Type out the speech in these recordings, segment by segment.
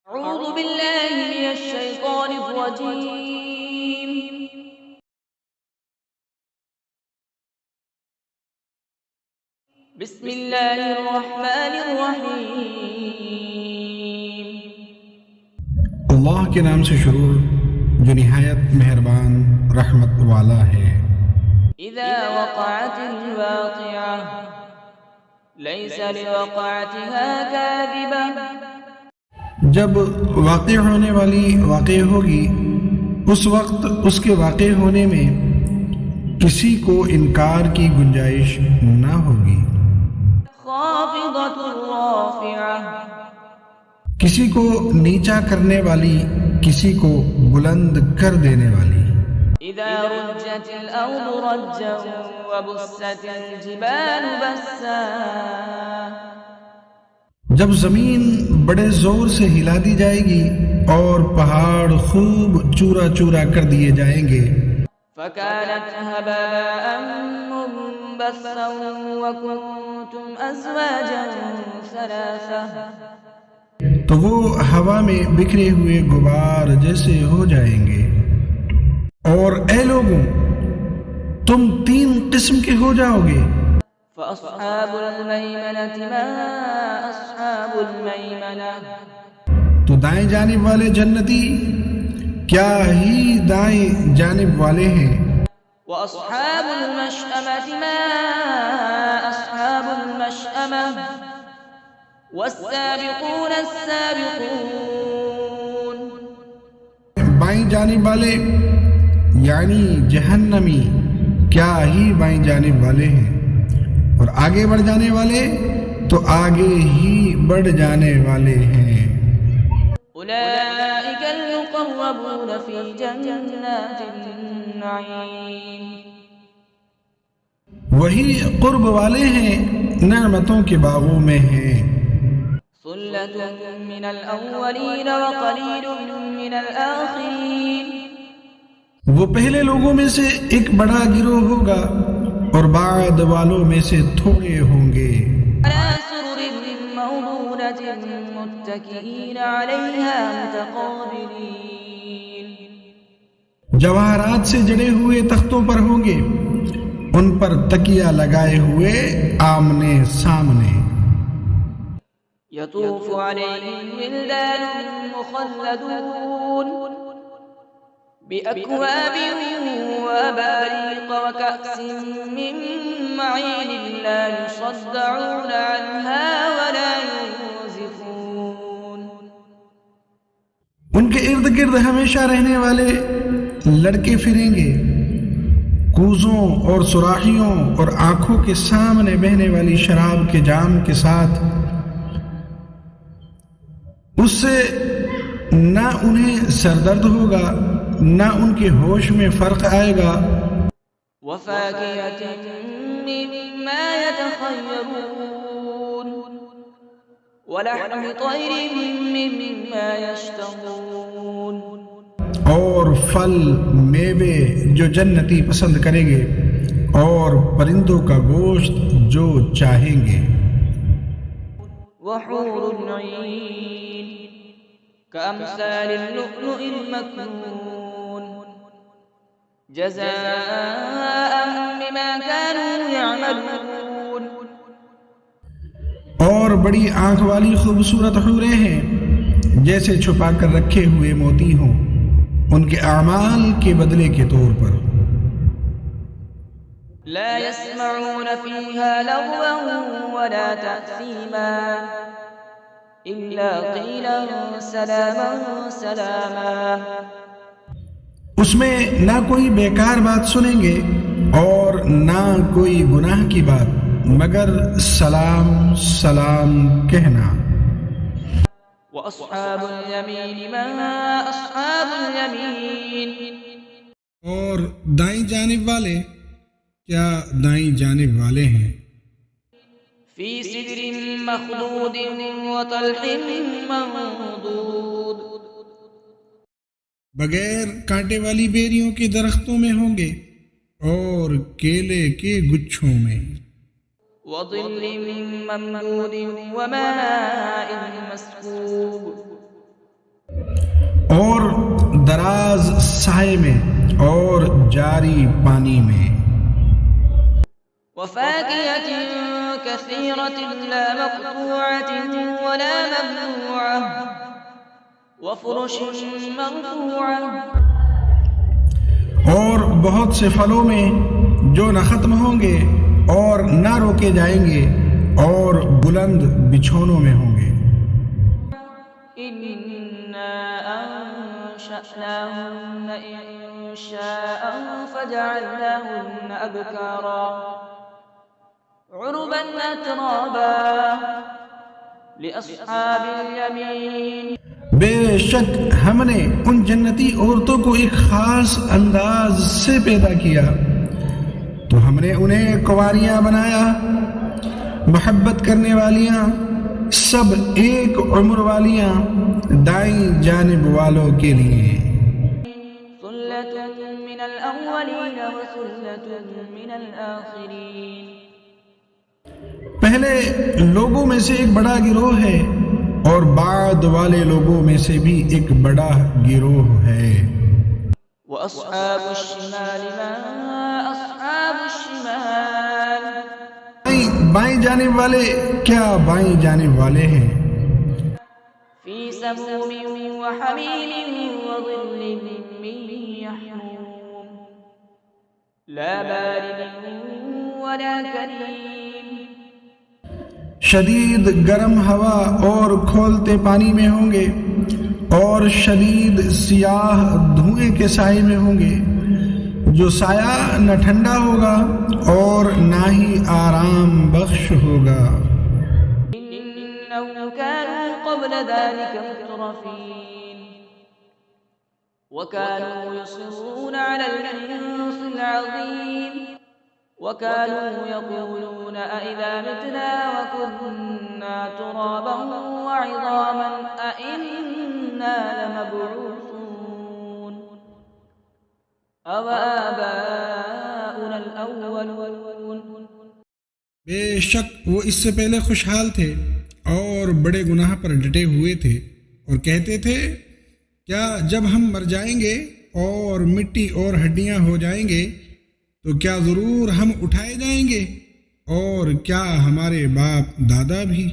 أعوذ بالله من الشيطان الرجيم. بسم الله الرحمن الرحيم. اللہ کے نام سے شروع جو نہایت مہربان رحمت والا ہے۔ إذا وقعت الواقعة ليس لوقعتها كاذبة. جب واقع ہونے والی واقع ہوگی اس وقت اس کے واقع ہونے میں کسی کو انکار کی گنجائش نہ ہوگی، خافضة رافعة. کسی کو نیچا کرنے والی، کسی کو بلند کر دینے والی۔ إذا رجت الأرض رجا وبست الجبال بسا. جب زمین بڑے زور سے ہلا دی جائے گی اور پہاڑ خوب چورا چورا کر دیے جائیں گے، فكانت هباء منبثا وكنتم أزواجا ثلاثة. تو وہ ہوا میں بکھرے ہوئے غبار جیسے ہو جائیں گے۔ اور اے لوگوں، تم تین قسم کے ہو جاؤ گے۔ فأصحاب الميمنة ما أصحاب الميمنة. تو دائیں جانب والے جنتی کیا ہی دائیں جانب والے ہیں۔ وأصحاب المشأمة ما أصحاب المشأمة. والسابقون السابقون. بائیں جانب والے یعنی جہنمی کیا ہی بائیں جانب والے ہیں، اور آگے بڑھ جانے والے تو آگے ہی بڑھ جانے والے ہیں۔ أولئك المقربون في جنات النعيم. وہی قرب والے ہیں، نعمتوں کے باغوں میں ہیں۔ ثلة من الأولين وقليل من الآخرين. وہ پہلے لوگوں میں سے ایک بڑا گروہ ہوگا اور بعد والوں میں سے تھوڑے ہوں گے۔ على سرر موضونة متكئين عليها متقابلين. جواہرات سے جڑے ہوئے تختوں پر ہوں گے، ان پر تکیہ لگائے ہوئے آمنے سامنے۔ يطوف عليهم ولدان مخلدون بأكواب وأباريق وكأس من معين لا يصدعون عنها ولا ينزفون. ان کے ارد گرد ہمیشہ رہنے والے لڑکے پھریں گے، کوزوں اور سراخیوں اور آنکھوں کے سامنے بہنے والی شراب کے جام کے ساتھ۔ اس سے نہ انہیں سردرد ہوگا، نہ ان کے ہوش میں فرق آئے گا۔ وفاكهة مما يتخيرون ولحم طير مما يشتهون. اور پھل میوے جو جنتی پسند کریں گے، اور پرندوں کا گوشت جو چاہیں گے۔ وحور عين كأمثال اللؤلؤ المكنون جزاء بما كانوا يعملون. اور بڑی آنکھ والی خوبصورت حوریں ہیں جیسے چھپا کر رکھے ہوئے موتی ہوں، ان کے اعمال کے بدلے کے طور پر۔ لا يسمعون فيها لغوا ولا تأثيما إلا قيلا سلاما سلاما. اس میں نہ کوئی بیکار بات سنیں گے اور نہ کوئی گناہ کی بات، مگر سلام سلام کہنا۔ وأصحاب اليمين ما أصحاب اليمين. اور دائیں جانب والے کیا دائیں جانب والے ہیں۔ في سدر مخضود وطلح منضود. بغیر کانٹے والی بیریوں کے درختوں میں ہوں گے اور کیلے کے گچھوں میں۔ وظل ممدود وماء مسكوب. سائے میں اور جاری پانی میں. وفاكهة كثيرة لا مقطوعة ولا ممنوعة وفرش مرفوعة. اور بہت سے پھلوں میں جو نہ ختم ہوں گے اور نہ روکے جائیں گے اور بلند بچھونوں میں ہوں گے. إنا أنشأناهن إنشاء فجعلناهن أبكارا عربا أترابا لأصحاب اليمين. بے شک ہم نے ان جنتی عورتوں کو ایک خاص انداز سے پیدا کیا تو ہم نے انہیں کنواریاں بنایا، محبت کرنے والیاں، سب ایک عمر والیاں دائیں جانب والوں کے لیے. ثلة من الأولين وثلة من الآخرين. پہلے لوگوں میں سے ایک بڑا گروہ ہے اور بعد والے لوگوں میں سے بھی ایک بڑا گروہ ہے. وأصحاب الشمال ما أصحاب الشمال. بائیں جانب والے کیا بائیں جانب والے ہیں. في سموم وحميم وظل من يحموم لا بارد ولا كريم. شدید گرم ہوا اور کھولتے پانی میں ہوں گے اور شدید سیاہ دھوئیں کے سائے میں ہوں گے جو سایہ نہ ٹھنڈا ہوگا اور نہ ہی آرام بخش ہوگا. إنهم كانوا قبل ذلك مترفين وكانوا يصرون على الحنث العظيم وكانوا يقولون أئذا متنا وكنا ترابا وعظاما أئنا لمبعوثون أو آباؤنا الأولون. بے شک وہ اس سے پہلے خوشحال تھے اور بڑے گناہ پر ڈٹے ہوئے تھے اور کہتے تھے کیا جب ہم مر جائیں گے اور مٹی اور ہڈیاں ہو جائیں گے تو کیا ضرور ہم اٹھائے جائیں گے اور کیا ہمارے باپ دادا بھی.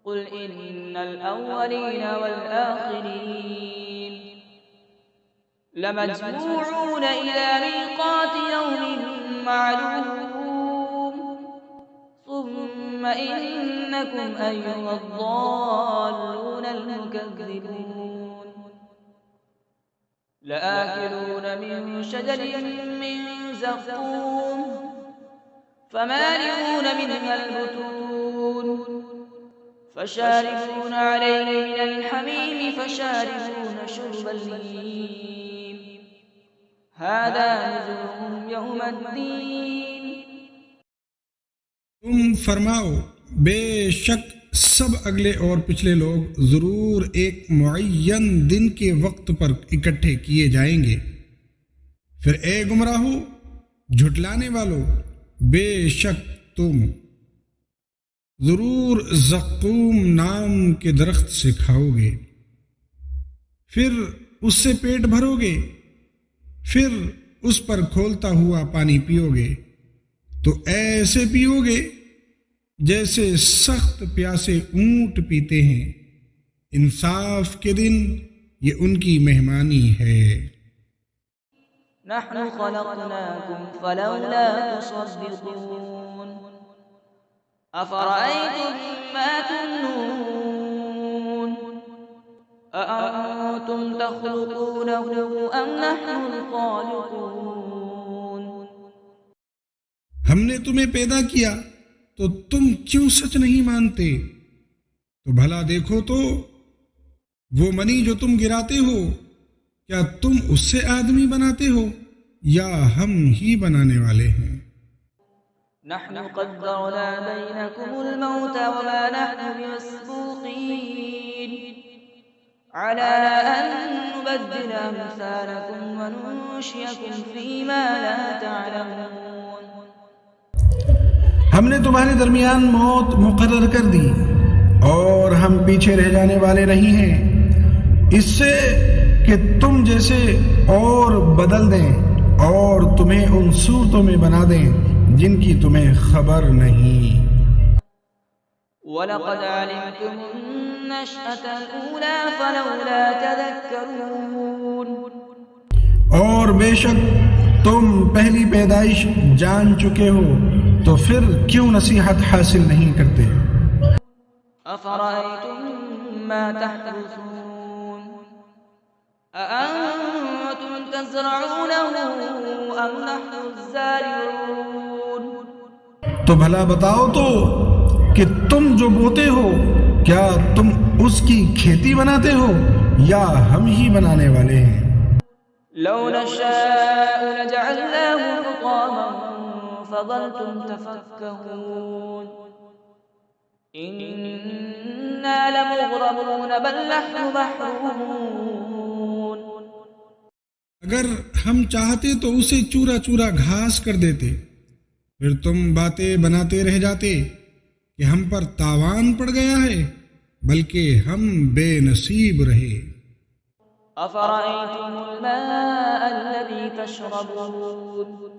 قل إن الأولين والآخرين لمجموعون إلى ميقات يوم معلوم ثم إنكم أيها الضالون المكذبون لآكلون من شجر من زقوم فمالئون منها البطون فشاربون عليه من الحميم فشاربون شرب الهيم هذا نزلهم يوم الدين. تم فرماؤ بے شک سب اگلے اور پچھلے لوگ ضرور ایک معین دن کے وقت پر اکٹھے کیے جائیں گے. پھر اے گمراہو جھٹلانے والو بے شک تم ضرور زقوم نام کے درخت سے کھاؤ گے، پھر اس سے پیٹ بھرو گے، پھر اس پر کھولتا ہوا پانی پیو گے تو ایسے پیو گے جیسے سخت پیاسے اونٹ پیتے ہیں. انصاف کے دن یہ ان کی مہمانی ہے. نحن خلقناكم فلولا تصدقون أفرأيتم ما تمنون أأنتم تخلقونه أم نحن الخالقون. ہم نے تمہیں پیدا کیا تو تم کیوں سچ نہیں مانتے؟ تو بھلا دیکھو تو وہ منی جو تم گراتے ہو کیا تم اس سے آدمی بناتے ہو یا ہم ہی بنانے والے ہیں؟ نحن قدرنا بينكم الموت وما نحن بمسبوقين على أن نبدل أمثالكم وننشئكم فيما لا تعلمون. ہم نے تمہارے درمیان موت مقرر کر دی اور ہم پیچھے رہ جانے والے نہیں ہیں اس سے کہ کہ تم جیسے اور بدل دیں اور تمہیں ان صورتوں میں بنا دیں جن کی تمہیں خبر نہیں۔ وَلَقَدْ عَلِمْتُمُ النَّشْأَةَ الْأُولَى فَلَوْلَا تَذَكَّرُونَ۔ اور بے شک تم پہلی پیدائش جان چکے ہو تو پھر کیوں نصیحت حاصل نہیں کرتے؟ أَفَرَأَيْتُم مَّا تَحْرُثُونَ أَأَنتُمْ تَزْرَعُونَهُ أَمْ نَحْنُ الزَّارِعُونَ۔ تو بھلا بتاؤ تو کہ تم جو بوتے ہو کیا تم اس کی کھیتی بناتے ہو یا ہم ہی بنانے والے ہیں؟ لو نشاء لجعلناه حطاما فظلتم تفكهون إنا لمغرمون بل نحن محرومون۔ اگر ہم چاہتے تو اسے چورا چورا گھاس کر دیتے، پھر تم باتیں بناتے رہ جاتے کہ ہم پر تاوان پڑ گیا ہے، بلکہ ہم بے نصیب رہے۔ أفرأيتم الماء الذي تشربون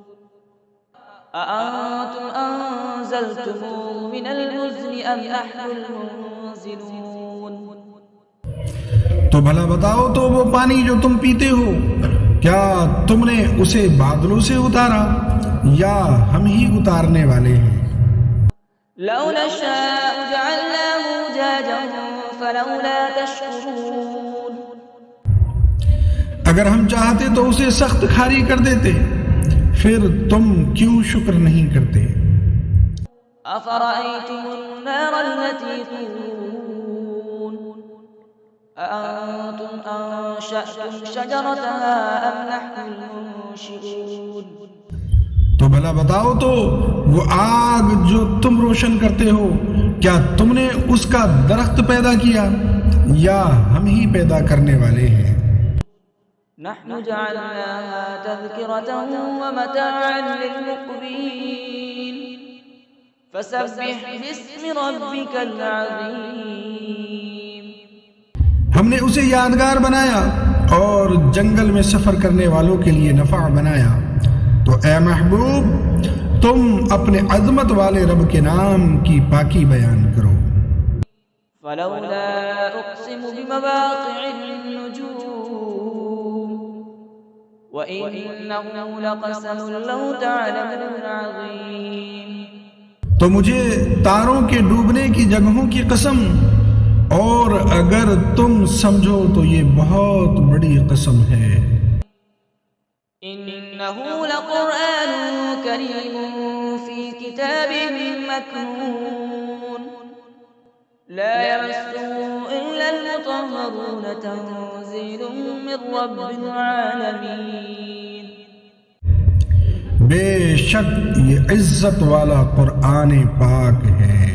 أأنتم أنزلتموه من المزن أم نحن المنزلون۔ تو بھلا بتاؤ تو وہ پانی جو تم پیتے ہو کیا تم نے اسے بادلوں سے اتارا یا ہم ہی اتارنے والے ہیں؟ لو نشاء جعلناه أجاجا فلولا تشكرون۔ اگر ہم چاہتے تو اسے سخت کھاری کر دیتے، پھر تم کیوں شکر نہیں کرتے؟ أفرأيتم النار التي تورون أأنتم أنشأتم شجرتها أم نحن المنشئون۔ تو بھلا بتاؤ تو وہ آگ جو تم روشن کرتے ہو کیا تم نے اس کا درخت پیدا کیا یا ہم ہی پیدا کرنے والے ہیں؟ نحن جعلناها تذكرة ومتاعا للمقوين فسبح باسم ربك العظيم۔ ہم نے اسے یادگار بنایا اور جنگل میں سفر کرنے والوں کے لیے نفع بنایا، تو اے محبوب تم اپنے عظمت والے رب کے نام کی پاکی بیان کرو۔ فلولا أقسم بمواقع النجوم وإنه لقسم لو تعلمون عظيم۔ تو مجھے تاروں کے ڈوبنے کی جگہوں کی قسم، اور اگر تم سمجھو تو یہ بہت بڑی قسم ہے۔ إنه لقرآن كريم في كتاب مكنون لا يمسه إلا المطهرون تنزيل من رب العالمين۔ بے شک یہ عزت والا قرآن پاک ہے،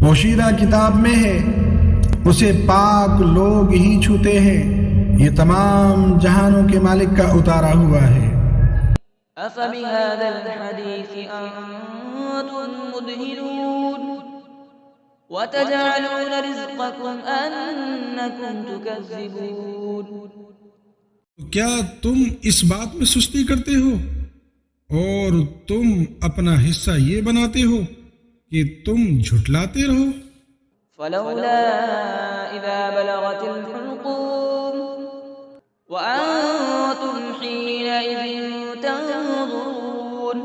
پوشیدہ کتاب میں ہے، اسے پاک لوگ ہی چھوتے ہیں، یہ تمام جہانوں کے مالک کا اتارا ہوا ہے۔ أفبهذا الحديث أنتم مدهنون وتجعلون رزقكم أنكم تكذبون۔ کیا تم اس بات میں سستی کرتے ہو اور تم اپنا حصہ یہ بناتے ہو کہ تم جھٹلاتے رہو؟ فلولا إذا بلغت الحلقوم وأنتم حينئذ تنظرون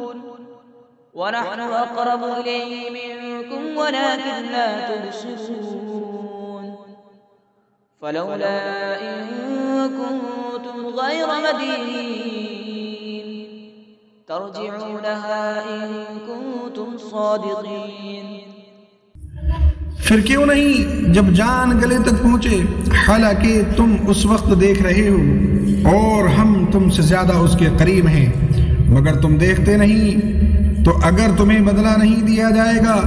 ونحن أقرب إليه منكم ولكن لا تبصرون فلولا إن كنتم غير مدينين ترجعونها إن كنتم صادقين۔ پھر کیوں نہیں جب جان گلے تک پہنچے، حالانکہ تم اس وقت دیکھ رہے ہو اور ہم تم سے زیادہ اس کے قریب ہیں، مگر تم دیکھتے نہیں، تو اگر تمہیں بدلہ نہیں دیا جائے گا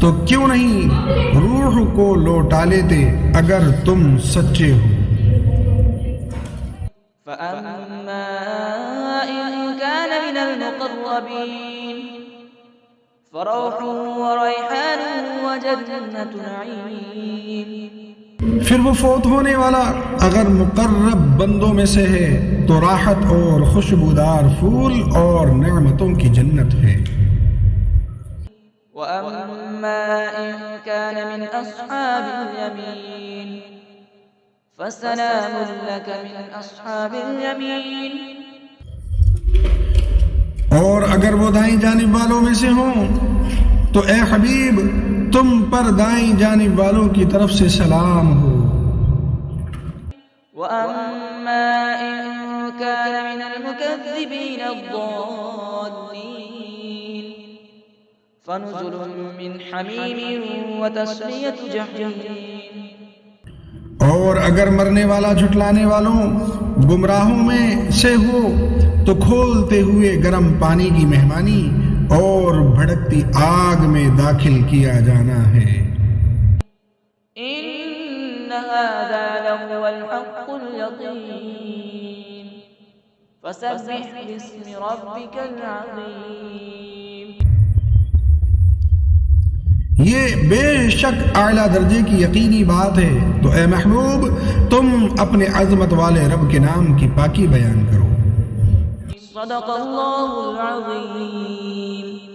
تو کیوں نہیں روح کو لوٹا لیتے اگر تم سچے ہو۔ فأما إن كان من المقربين فروح وريحان وجنة نعيم۔ پھر وہ فوت ہونے والا اگر مقرب بندوں میں سے ہے تو راحت اور خوشبودار پھول اور نعمتوں کی جنت ہے۔ وَأَمَّا إِن كَانَ مِنْ أَصْحَابِ الْيَمِينِ فَسَلَامٌ لَكَ مِنْ أَصْحَابِ الْيَمِينِ۔ اور اگر وہ دائیں جانب والوں میں سے ہوں تو اے حبیب تم پر دائیں جانب والوں کی طرف سے سلام ہو۔ وَأَمَّا إِن كَانَ مِنَ الْمُكَذِّبِينَ الضَّالِّينَ فَنُزُلٌ مِّنْ حَمِيمٍ وَتَصْلِيَةُ جَحِيمٍ۔ اور اگر مرنے والا جھٹلانے والوں گمراہوں میں سے ہو تو کھولتے ہوئے گرم پانی کی مہمانی اور بھڑکتی آگ میں داخل کیا جانا ہے۔ إِنَّ هَذَا لَهُوَ الْحَقُّ الْيَقِينُ فَسَبِّحْ بِاسْمِ رَبِّكَ الْعَظِيمِ۔ یہ بے شک اعلیٰ درجے کی یقینی بات ہے، تو اے محبوب تم اپنے عظمت والے رب کے نام کی پاکی بیان کرو۔ صدق اللہ العظیم۔